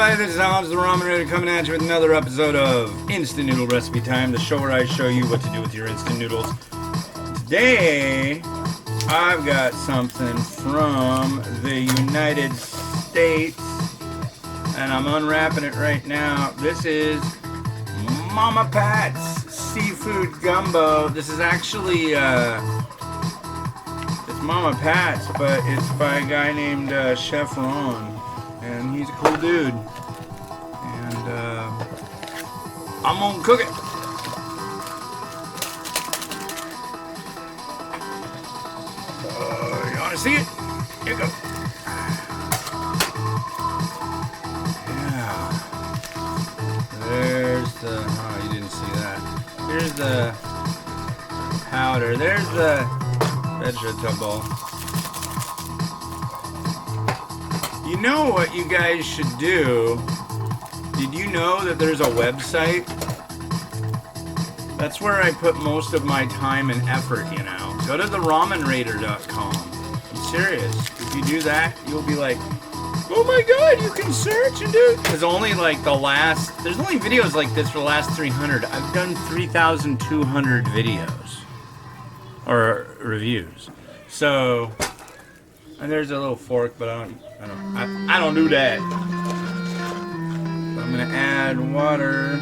Hi, this is Alex the Ramen Ready coming at you with another episode of Instant Noodle Recipe Time, the show where I show you what to do with your instant noodles. Today, I've got something from the United States, and I'm unwrapping it right now. This is Mama Pat's Seafood Gumbo. This is actually, it's Mama Pat's, but it's by a guy named Chef Ron. And he's a cool dude. And I'm gonna cook it. You wanna see it? Here you go. Yeah. There's the, oh, you didn't see that. Here's the powder. There's the vegetable. You know what you guys should do? Did you know that there's a website? That's where I put most of my time and effort, you know. Go to theramenraider.com. I'm serious. If you do that, you'll be like, oh my god, you can search and do it. Because only like there's only videos like this for the last 300. I've done 3,200 videos. Or reviews. So, and there's a little fork, but I don't do that. So I'm gonna add water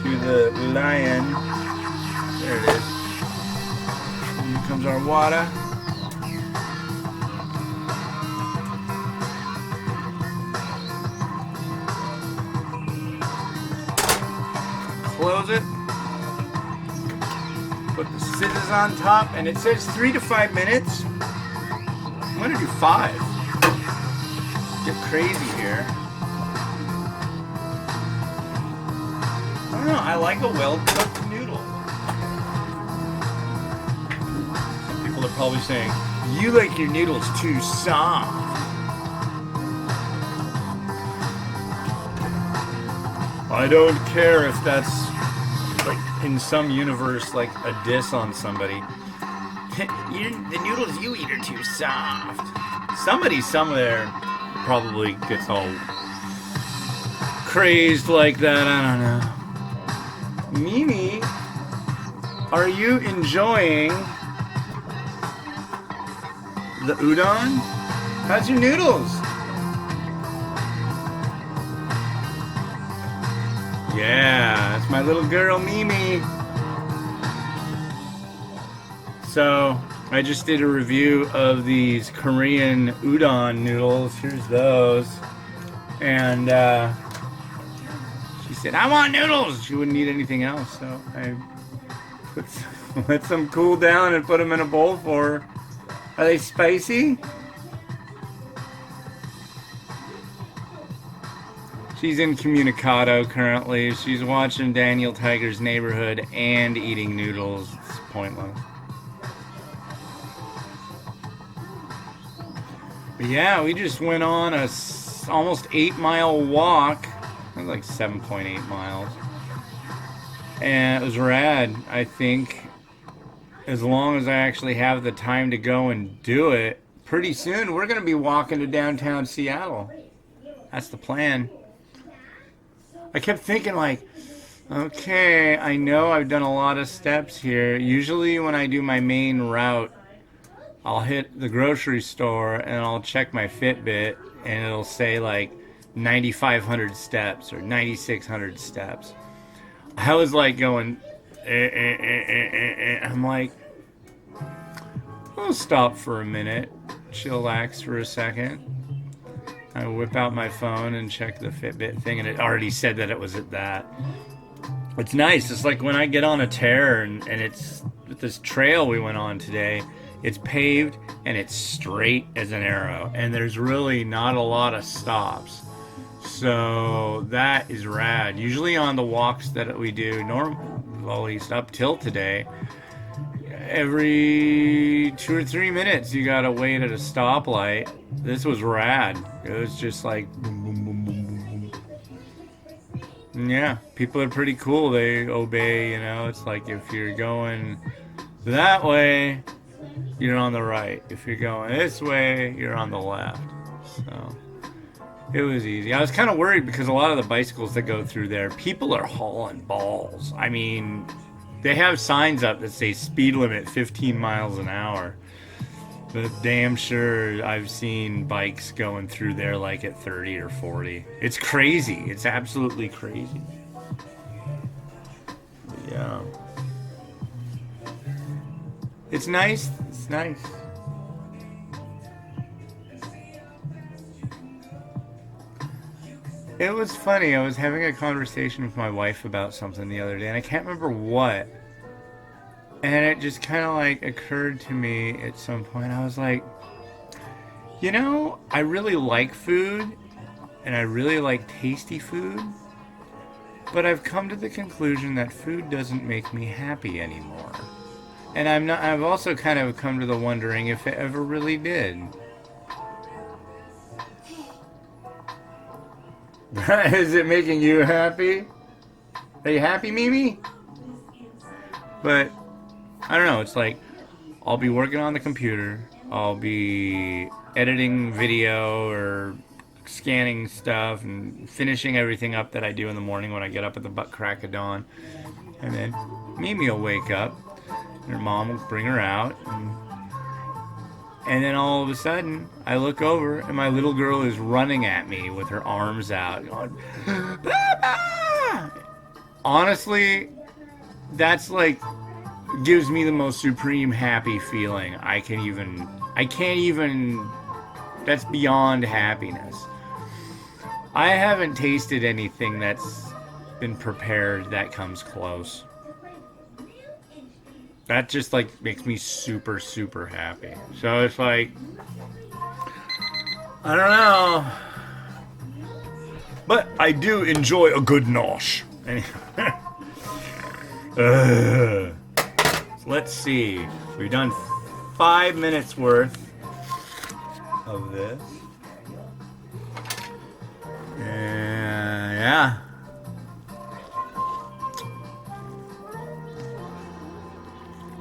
to the lion. There it is. And here comes our water. Close it. Put the scissors on top, and it says 3 to 5 minutes. I'm gonna do 5. Get crazy here. I don't know, I like a well-cooked noodle. Some people are probably saying, you like your noodles too soft. I don't care if that's like in some universe like a diss on somebody. The noodles you eat are too soft. Somebody somewhere probably gets all crazed like that. I don't know. Mimi, are you enjoying the udon? How's your noodles? Yeah, that's my little girl Mimi. So, I just did a review of these Korean udon noodles. Here's those. And she said, I want noodles! She wouldn't eat anything else, so I let some cool down and put them in a bowl for her. Are they spicy? She's incommunicado currently. She's watching Daniel Tiger's Neighborhood and eating noodles. It's pointless. But yeah, we just went on a almost 8-mile walk. It was like 7.8 miles. And it was rad, I think. As long as I actually have the time to go and do it. Pretty soon, we're going to be walking to downtown Seattle. That's the plan. I kept thinking like, okay, I know I've done a lot of steps here. Usually when I do my main route, I'll hit the grocery store and I'll check my Fitbit and it'll say like 9,500 steps or 9,600 steps. I was like going, I'm like, I'll stop for a minute, chillax for a second. I whip out my phone and check the Fitbit thing and it already said that it was at that. It's nice. It's like when I get on a tear and it's this trail we went on today. It's paved and it's straight as an arrow, and there's really not a lot of stops. So that is rad. Usually on the walks that we do, at least up till today, every 2 or 3 minutes you gotta wait at a stoplight. This was rad. It was just like boom, boom, boom, boom, boom, boom. Yeah, people are pretty cool. They obey, you know. It's like if you're going that way, you're on the right. If you're going this way, you're on the left. So It was easy. I was kind of worried because a lot of the bicycles that go through there, people are hauling balls. I mean, they have signs up that say speed limit 15 miles an hour. But damn sure I've seen bikes going through there like at 30 or 40. It's crazy. It's absolutely crazy. Yeah. It's nice. It's nice. It was funny. I was having a conversation with my wife about something the other day, and I can't remember what. And it just kind of like occurred to me at some point. I was like, you know, I really like food, and I really like tasty food, but I've come to the conclusion that food doesn't make me happy anymore. And I've also kind of come to the wondering if it ever really did. Is it making you happy? Are you happy, Mimi? But I don't know, it's like I'll be working on the computer, I'll be editing video or scanning stuff and finishing everything up that I do in the morning when I get up at the butt crack of dawn. And then Mimi will wake up, and her mom will bring her out, and then all of a sudden I look over and my little girl is running at me with her arms out going, Papa! Honestly, that's like gives me the most supreme happy feeling I can't even, that's beyond happiness. I haven't tasted anything that's been prepared that comes close. That just like makes me super, super happy. So it's like, I don't know, but I do enjoy a good nosh. Let's see. We've done 5 minutes worth of this. Yeah.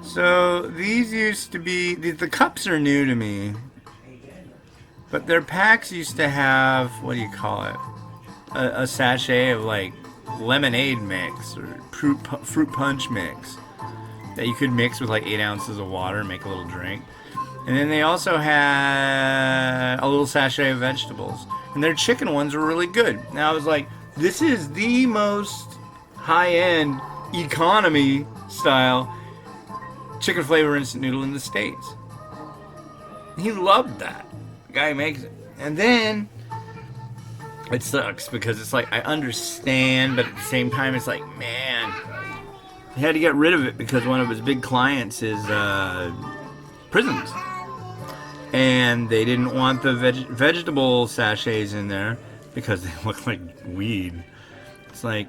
So these used to be, the cups are new to me, but their packs used to have, what do you call it? A sachet of like lemonade mix or fruit punch mix that you could mix with like 8 ounces of water and make a little drink. And then they also had a little sachet of vegetables. And their chicken ones were really good. Now I was like, this is the most high-end economy style chicken flavor instant noodle in the States. He loved that. The guy who makes it. And then it sucks because it's like I understand, but at the same time it's like, man, he had to get rid of it because one of his big clients is prisons. And they didn't want the vegetable sachets in there because they look like weed. It's like,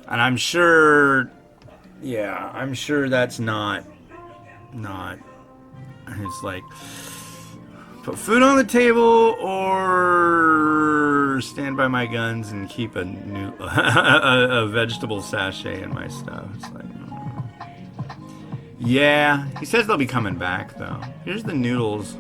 and I'm sure that's not, it's like, put food on the table or stand by my guns and keep a vegetable sachet in my stuff. It's like, yeah, he says they'll be coming back though. Here's the noodles.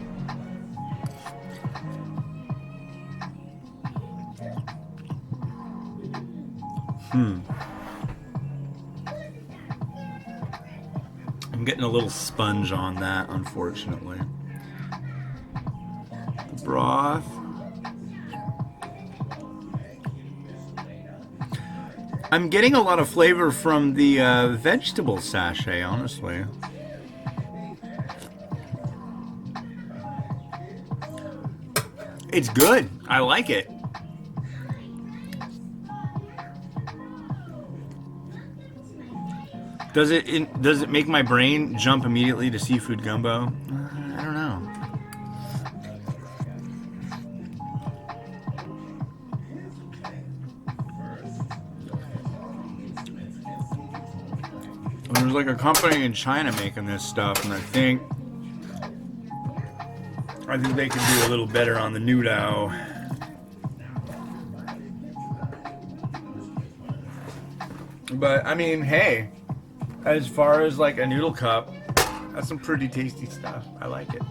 I'm getting a little sponge on that, unfortunately. The broth. I'm getting a lot of flavor from the vegetable sachet, honestly. It's good. I like it. Does it make my brain jump immediately to seafood gumbo? I don't know. There's like a company in China making this stuff, and I think they could do a little better on the noodle. But I mean, hey, as far as like a noodle cup, that's some pretty tasty stuff. I like it.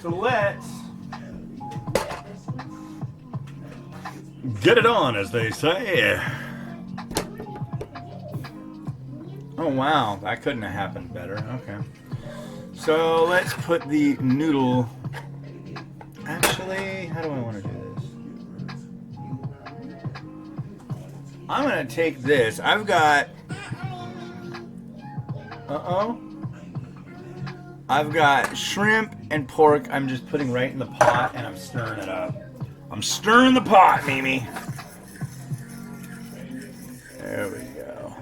So let's Get it on, as they say. Oh wow, that couldn't have happened better. Okay. So let's put the noodle. Actually, how do I want to do this? I'm gonna take this. I've got. I've got shrimp and pork. I'm just putting right in the pot and I'm stirring it up. I'm stirring the pot, Mimi. There we go.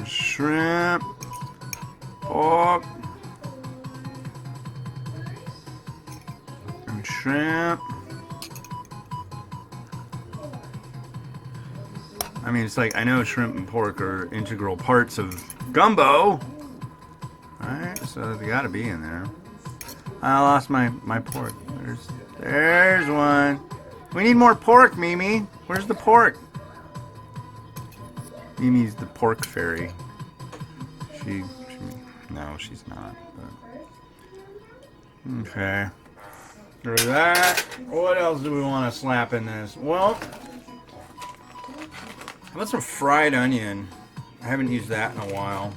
Shrimp, pork, and shrimp. I mean, it's like, I know shrimp and pork are integral parts of gumbo. Alright, so they gotta be in there. I lost my pork. There's one. We need more pork, Mimi. Where's the pork? Mimi's the pork fairy. No, she's not. But. Okay. There's that. What else do we want to slap in this? Well, how about some fried onion? I haven't used that in a while.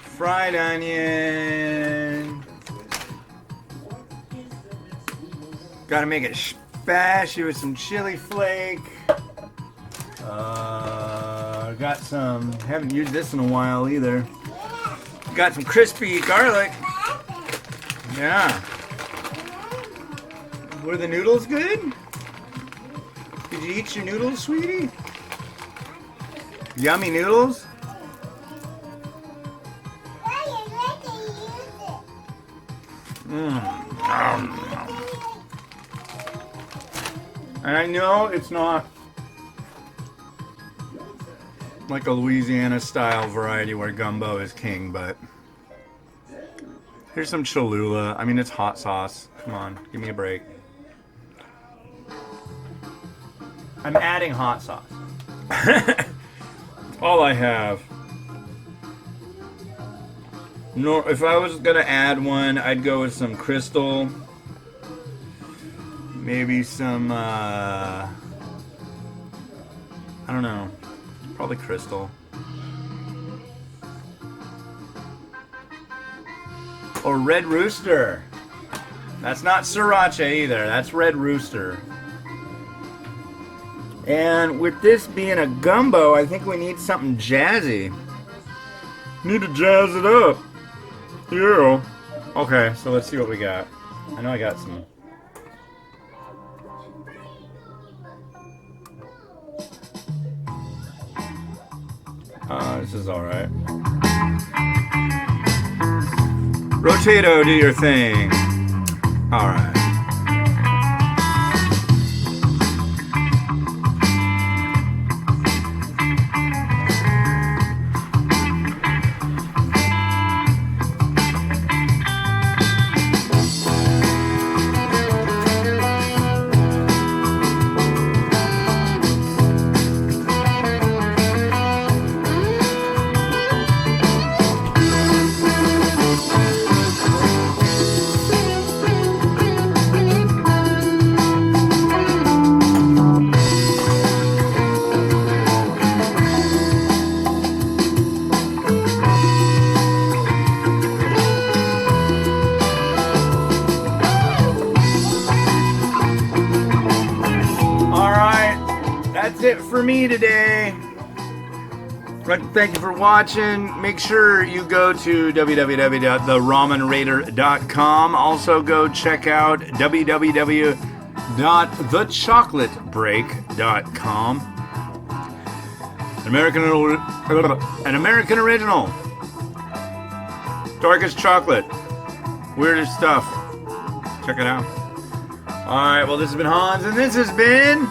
Fried onion. Gotta make it spashy with some chili flake. Got some, haven't used this in a while either. Got some crispy garlic. Yeah. Were the noodles good? Did you eat your noodles, sweetie? Yummy noodles? And I know it's not like a Louisiana style variety where gumbo is king, but here's some Cholula. I mean, it's hot sauce. Come on, give me a break. I'm adding hot sauce. That's all I have. No, if I was gonna add one, I'd go with some Crystal. Maybe some, I don't know. Probably Crystal. Or Red Rooster. That's not Sriracha either. That's Red Rooster. And with this being a gumbo, I think we need something jazzy. Need to jazz it up. Yeah. Okay, so let's see what we got. I know I got some. This is alright. Rotato, do your thing. Alright. That's it for me today. I'd like to thank you for watching. Make sure you go to www.theramenraider.com. Also go check out www.thechocolatebreak.com. An American original. Darkest chocolate. Weirdest stuff. Check it out. Alright, well, this has been Hans, and this has been...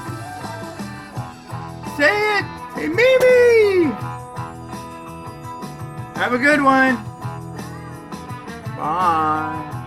Say it! Hey, Mimi! Have a good one. Bye.